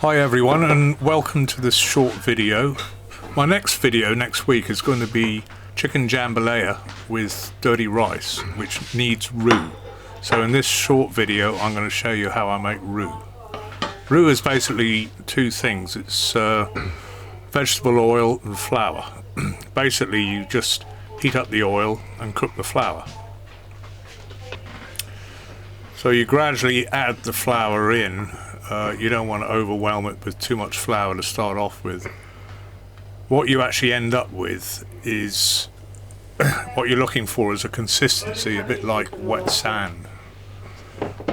Hi everyone, and welcome to this short video. My next video next week is going to be chicken jambalaya with dirty rice, which needs roux. So in this short video I'm going to show you how I make roux. Roux is basically two things. It's vegetable oil and flour. Basically you just heat up the oil and cook the flour. So you gradually add the flour in. You don't want to overwhelm it with too much flour to start off with. What you actually end up with is what you're looking for is a consistency a bit like wet sand.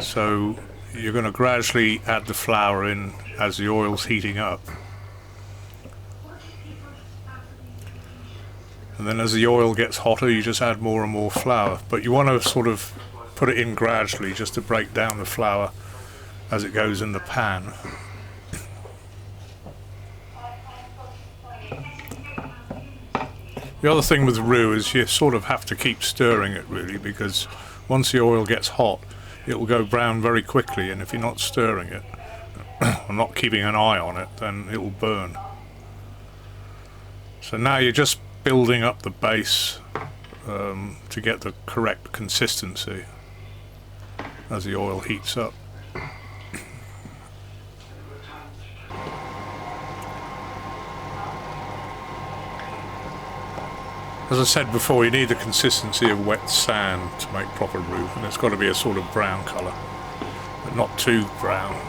So you're going to gradually add the flour in as the oil's heating up. And then as the oil gets hotter you just add more and more flour. But you want to sort of put it in gradually just to break down the flour as it goes in the pan. The other thing with roux is you sort of have to keep stirring it really, because once the oil gets hot it will go brown very quickly, and if you're not stirring it or not keeping an eye on it, then it will burn. So now you're just building up the base to get the correct consistency as the oil heats up. As I said before, you need the consistency of wet sand to make proper roux, and it's got to be a sort of brown colour, but not too brown.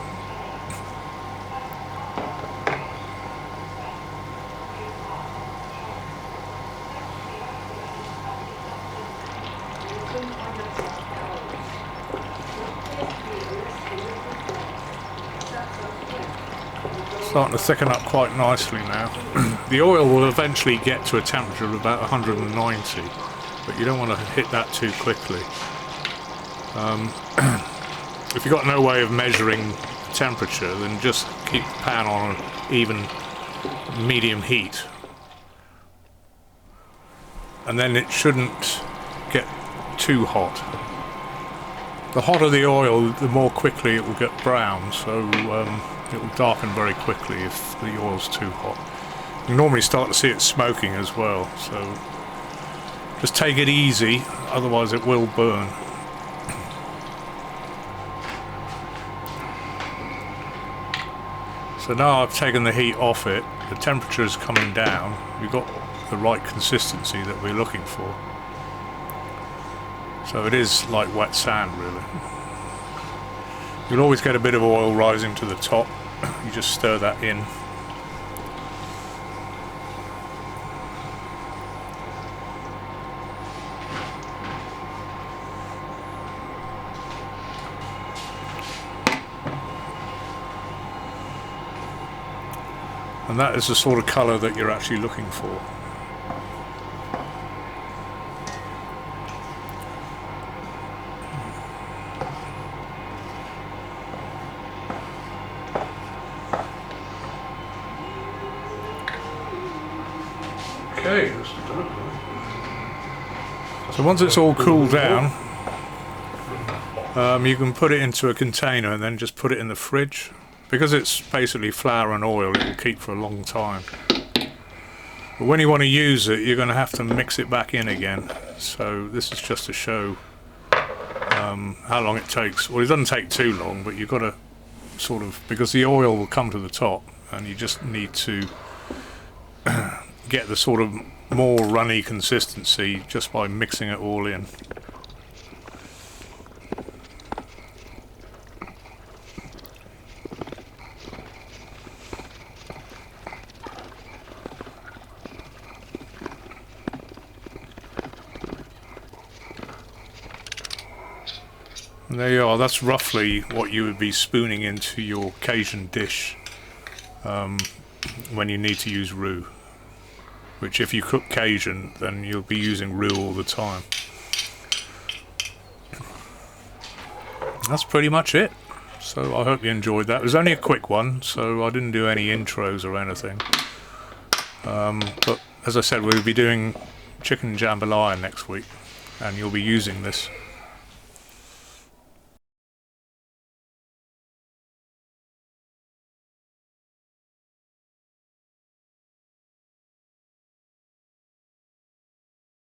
Starting to thicken up quite nicely now. The oil will eventually get to a temperature of about 190, but you don't want to hit that too quickly. If you've got no way of measuring temperature, then just keep the pan on an even medium heat, and then it shouldn't get too hot. The hotter the oil, the more quickly it will get brown, so it will darken very quickly if the oil's too hot. You normally start to see it smoking as well, so just take it easy, otherwise it will burn. So now I've taken the heat off it, the temperature is coming down, we've got the right consistency that we're looking for. So it is like wet sand really. You'll always get a bit of oil rising to the top. You just stir that in. And that is the sort of colour that you're actually looking for. Okay, so once it's all cooled down, you can put it into a container and then just put it in the fridge. Because it's basically flour and oil, it will keep for a long time. But when you want to use it, you're going to have to mix it back in again. So this is just to show how long it takes. Well, it doesn't take too long, but you've got to sort of, because the oil will come to the top, and you just need to get the sort of more runny consistency just by mixing it all in. And there you are, that's roughly what you would be spooning into your Cajun dish when you need to use roux. Which if you cook Cajun, then you'll be using roux all the time. That's pretty much it. So I hope you enjoyed that. It was only a quick one, so I didn't do any intros or anything. But as I said, we'll be doing chicken jambalaya next week, and you'll be using this.